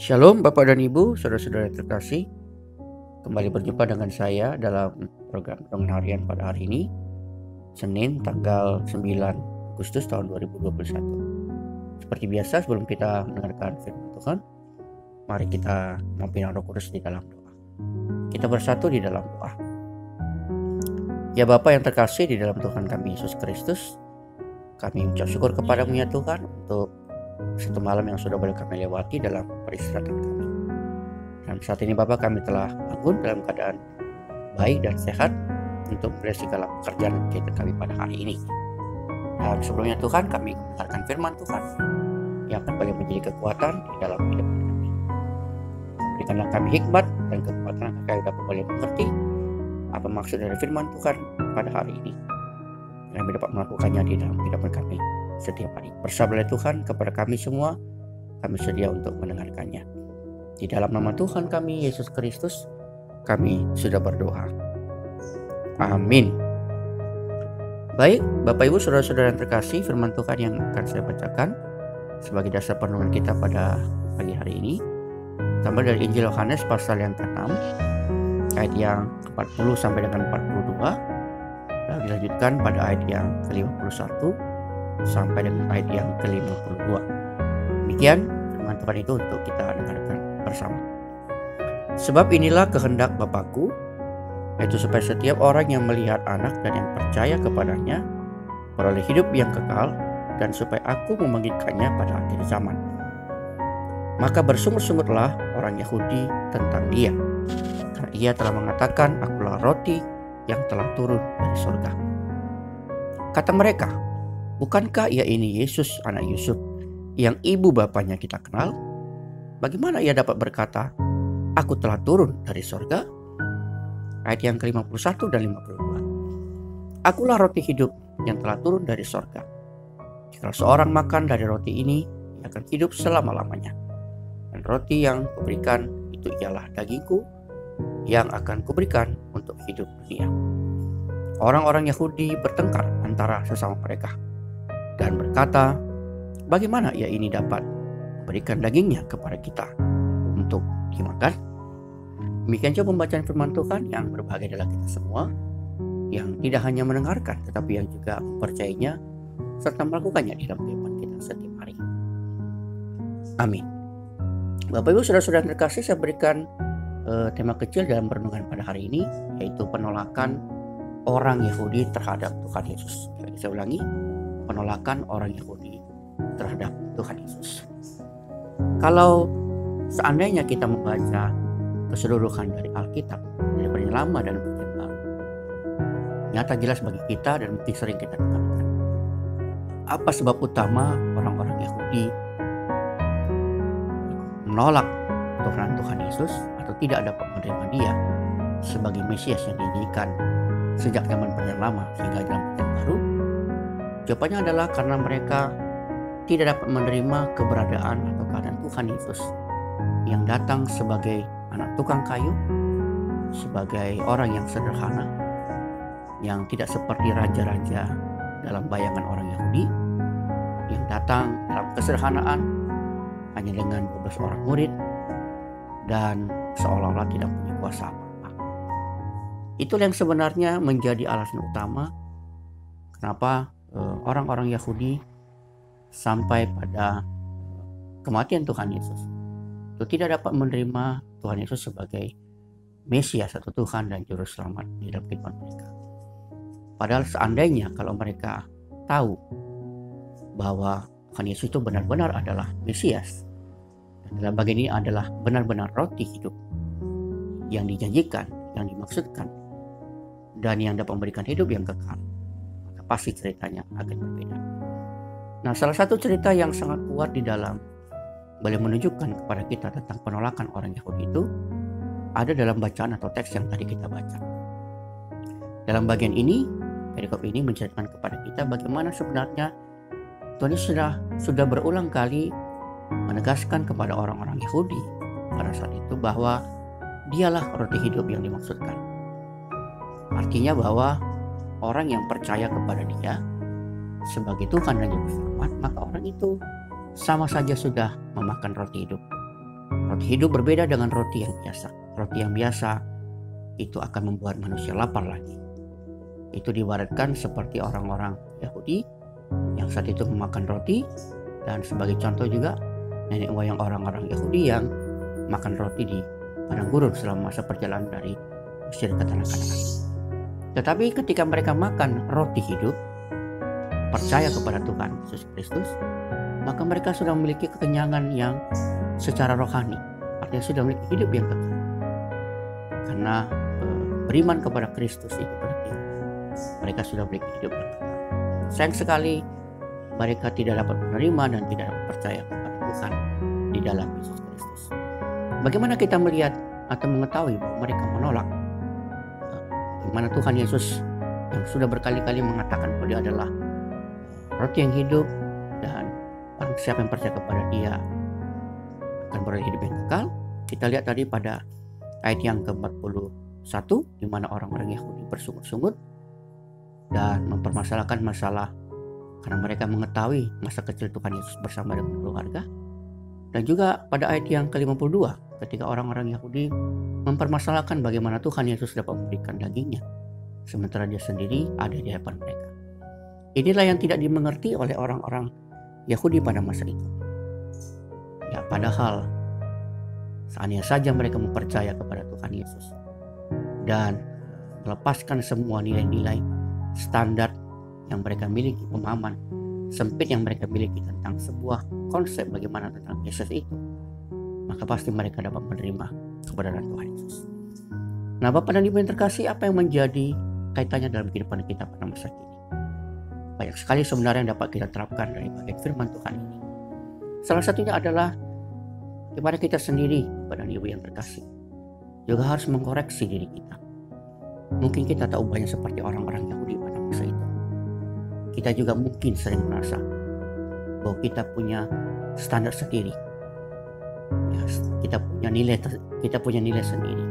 Shalom Bapak dan Ibu, saudara-saudara yang terkasih. Kembali berjumpa dengan saya dalam program Renungan Harian pada hari ini, Senin tanggal 9 Agustus tahun 2021. Seperti biasa, sebelum kita mendengarkan firman Tuhan, mari kita memohon Roh Kudus di dalam doa. Kita bersatu di dalam doa. Ya Bapa yang terkasih di dalam Tuhan kami Yesus Kristus, kami ucap syukur kepadamu ya Tuhan untuk satu malam yang sudah boleh kami lewati dalam peristirahatan kami. Dan saat ini Bapak, kami telah bangun dalam keadaan baik dan sehat untuk memulai segala pekerjaan kita kami pada hari ini. Dan sebelumnya Tuhan, kami mendengarkan firman Tuhan yang akan boleh menjadi kekuatan di dalam hidup kami. Berikanlah kami hikmat dan kekuatan agar kami dapat boleh mengerti apa maksud dari firman Tuhan pada hari ini, dan kami dapat melakukannya di dalam kehidupan kami setiap hari. Bersabarlah Tuhan kepada kami semua, kami sedia untuk mendengarkannya. Di dalam nama Tuhan kami Yesus Kristus, kami sudah berdoa. Amin. Baik, Bapak Ibu saudara-saudara yang terkasih, firman Tuhan yang akan saya bacakan sebagai dasar perenungan kita pada pagi hari ini terambil dari Injil Yohanes pasal yang ke-6 ayat yang ke-40 sampai dengan 42, dan dilanjutkan pada ayat yang ke-51 sampai dengan ayat yang ke-52. Demikian firman Tuhan itu untuk kita dengarkan bersama. Sebab inilah kehendak Bapakku, yaitu supaya setiap orang yang melihat Anak dan yang percaya kepadanya beroleh hidup yang kekal, dan supaya aku membangkitkannya pada akhir zaman. Maka bersungut-sungutlah orang Yahudi tentang dia, karena ia telah mengatakan, akulah roti yang telah turun dari surga. Kata mereka, bukankah ia ini Yesus anak Yusuf, yang ibu bapanya kita kenal? Bagaimana ia dapat berkata, aku telah turun dari surga? Ayat yang ke-51 dan 52. Akulah roti hidup yang telah turun dari surga. Jika seorang makan dari roti ini, ia akan hidup selama-lamanya. Dan roti yang kuberikan itu ialah dagingku yang akan kuberikan untuk hidup dunia. Orang-orang Yahudi bertengkar antara sesama mereka dan berkata, bagaimana ia ini dapat memberikan dagingnya kepada kita untuk dimakan? Demikian juga pembacaan firman Tuhan yang berbahagia adalah kita semua yang tidak hanya mendengarkan tetapi yang juga mempercayainya serta melakukannya di dalam kehidupan kita setiap hari. Amin. Bapak Ibu saudara-saudara terkasih, saya berikan tema kecil dalam renungan pada hari ini, yaitu penolakan orang Yahudi terhadap Tuhan Yesus. Saya ulangi, penolakan orang Yahudi terhadap Tuhan Yesus. Kalau seandainya kita membaca keseluruhan dari Alkitab, dari Perjanjian Lama dan Perjanjian Baru, nyata jelas bagi kita dan mungkin sering kita dengarkan. Apa sebab utama orang-orang Yahudi menolak Tuhan Yesus atau tidak dapat menerima dia sebagai Mesias yang dijanjikan sejak zaman Perjanjian Lama hingga zaman Perjanjian Baru? Jawabannya adalah karena mereka tidak dapat menerima keberadaan atau keadaan Tuhan Yesus yang datang sebagai anak tukang kayu, sebagai orang yang sederhana, yang tidak seperti raja-raja dalam bayangan orang Yahudi, yang datang dalam kesederhanaan hanya dengan 12 orang murid dan seolah-olah tidak punya kuasa apa-apa. Itulah yang sebenarnya menjadi alasan utama kenapa orang-orang Yahudi sampai pada kematian Tuhan Yesus itu tidak dapat menerima Tuhan Yesus sebagai Mesias atau Tuhan dan Juru Selamat di dalam kehidupan mereka. Padahal seandainya kalau mereka tahu bahwa Tuhan Yesus itu benar-benar adalah Mesias, dan dalam bagian ini adalah benar-benar roti hidup yang dijanjikan, yang dimaksudkan, dan yang dapat memberikan hidup yang kekal, maka pasti ceritanya akan berbeda. Nah, salah satu cerita yang sangat kuat di dalam boleh menunjukkan kepada kita tentang penolakan orang Yahudi itu ada dalam bacaan atau teks yang tadi kita baca. Dalam bagian ini, perikop ini menceritakan kepada kita bagaimana sebenarnya Tuhan Yesus sudah berulang kali menegaskan kepada orang-orang Yahudi pada saat itu bahwa dialah roti hidup yang dimaksudkan. Artinya bahwa orang yang percaya kepada dia sebagai Tuhan dan Juru Selamat, maka orang itu sama saja sudah memakan roti hidup. Roti hidup berbeda dengan roti yang biasa. Roti yang biasa itu akan membuat manusia lapar lagi. Itu diibaratkan seperti orang-orang Yahudi yang saat itu memakan roti, dan sebagai contoh juga nenek moyang orang-orang Yahudi yang makan roti di padang gurun selama masa perjalanan dari Mesir ke tanah Kanaan. Tetapi ketika mereka makan roti hidup, percaya kepada Tuhan Yesus Kristus, maka mereka sudah memiliki kekenyangan yang secara rohani, artinya sudah memiliki hidup yang kekal. Karena beriman kepada Kristus itu berarti mereka sudah memiliki hidup yang kekal. Sayang sekali mereka tidak dapat menerima dan tidak dapat percaya kepada Tuhan di dalam Yesus Kristus. Bagaimana kita melihat atau mengetahui bahwa mereka menolak bagaimana Tuhan Yesus yang sudah berkali-kali mengatakan bahwa Dia adalah roti yang hidup, dan barang siapa yang percaya kepada Dia akan beroleh hidup yang kekal. Kita lihat tadi pada ayat yang ke-41, di mana orang-orang Yahudi bersungut-sungut dan mempermasalahkan masalah karena mereka mengetahui masa kecil Tuhan Yesus bersama dengan keluarga. Dan juga pada ayat yang ke-52, ketika orang-orang Yahudi mempermasalahkan bagaimana Tuhan Yesus dapat memberikan dagingnya sementara Dia sendiri ada di hadapan mereka. Inilah yang tidak dimengerti oleh orang-orang Yahudi pada masa itu. Ya, padahal seandainya saja mereka mempercaya kepada Tuhan Yesus dan melepaskan semua nilai-nilai standar yang mereka miliki, pemahaman sempit yang mereka miliki tentang sebuah konsep bagaimana tentang Yesus itu, maka pasti mereka dapat menerima kebenaran Tuhan Yesus. Nah, Bapak dan Ibu yang terkasih, apa yang menjadi kaitannya dalam kehidupan kita pada masa kini? Banyak sekali sebenarnya yang dapat kita terapkan dari bagian firman Tuhan ini. Salah satunya adalah kepada kita sendiri, Bapak dan Ibu yang terkasih, juga harus mengkoreksi diri kita. Mungkin kita tak ubahnya seperti orang-orang Yahudi pada masa itu. Kita juga mungkin sering merasa bahwa kita punya standar sendiri. Ya, kita punya nilai sendiri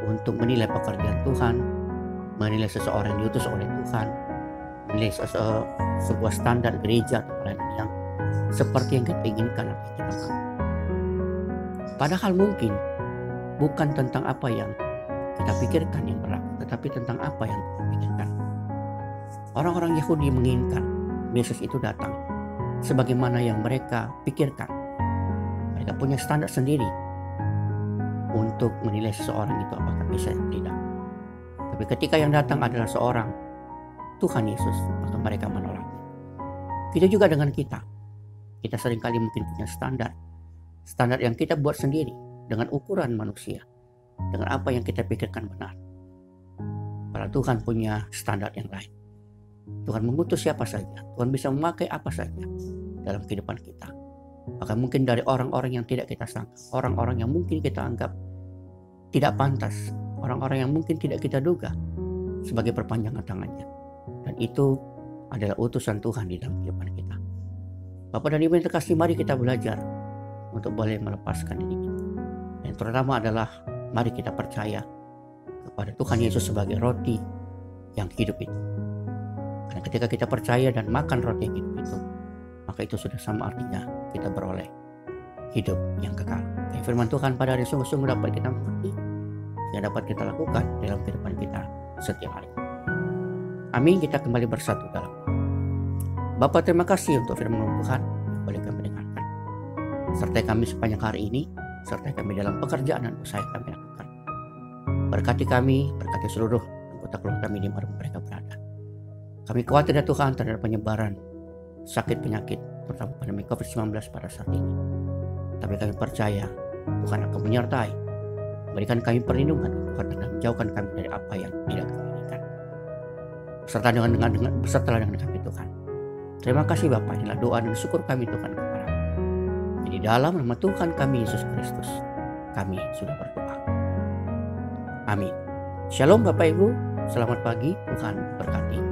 untuk menilai pekerjaan Tuhan, menilai seseorang yang diutus oleh Tuhan, menilai sebuah standar gereja atau pelayanan yang seperti yang kita inginkan atau kita mau. Padahal mungkin bukan tentang apa yang kita pikirkan yang berlaku, tetapi tentang apa yang kita pikirkan. Orang-orang Yahudi menginginkan Yesus itu datang sebagaimana yang mereka pikirkan. Mereka punya standar sendiri untuk menilai seseorang itu apakah bisa atau tidak. Tapi ketika yang datang adalah seorang Tuhan Yesus, maka mereka menolaknya. Kita juga dengan kita seringkali mungkin punya standar yang kita buat sendiri dengan ukuran manusia, dengan apa yang kita pikirkan benar. Padahal Tuhan punya standar yang lain. Tuhan mengutus siapa saja, Tuhan bisa memakai apa saja dalam kehidupan kita. Bahkan mungkin dari orang-orang yang tidak kita sangka, orang-orang yang mungkin kita anggap tidak pantas, orang-orang yang mungkin tidak kita duga sebagai perpanjangan tangannya. Dan itu adalah utusan Tuhan di dalam kehidupan kita. Bapak dan Ibu yang terkasih, mari kita belajar untuk boleh melepaskan diri kita. Yang terutama adalah mari kita percaya kepada Tuhan Yesus sebagai roti yang hidup itu. Karena ketika kita percaya dan makan roti yang hidup itu, maka itu sudah sama artinya kita beroleh hidup yang kekal. Dan firman Tuhan pada hari sungguh-sungguh dapat kita mengerti, yang dapat kita lakukan dalam kehidupan kita setiap hari. Amin. Kita kembali bersatu dalam Bapa, terima kasih untuk firman Tuhan yang boleh kami dengarkan. Sertai kami sepanjang hari ini, sertai kami dalam pekerjaan dan usaha yang kami lakukan. Berkati kami, berkati seluruh anggota keluarga kami di mana mereka berada. Kami khawatir ya Tuhan terhadap penyebaran sakit penyakit, terutama pandemi COVID-19 pada saat ini. Tapi kami percaya Tuhan akan menyertai, berikan kami perlindungan Tuhan, dan menjauhkan kami dari apa yang tidak kami inginkan. Besertalah dengan kami Tuhan. Terima kasih Bapa, inilah doa dan syukur kami Tuhan kepada. Di dalam nama Tuhan kami Yesus Kristus, kami sudah berdoa. Amin. Shalom Bapak Ibu, selamat pagi, Tuhan berkati.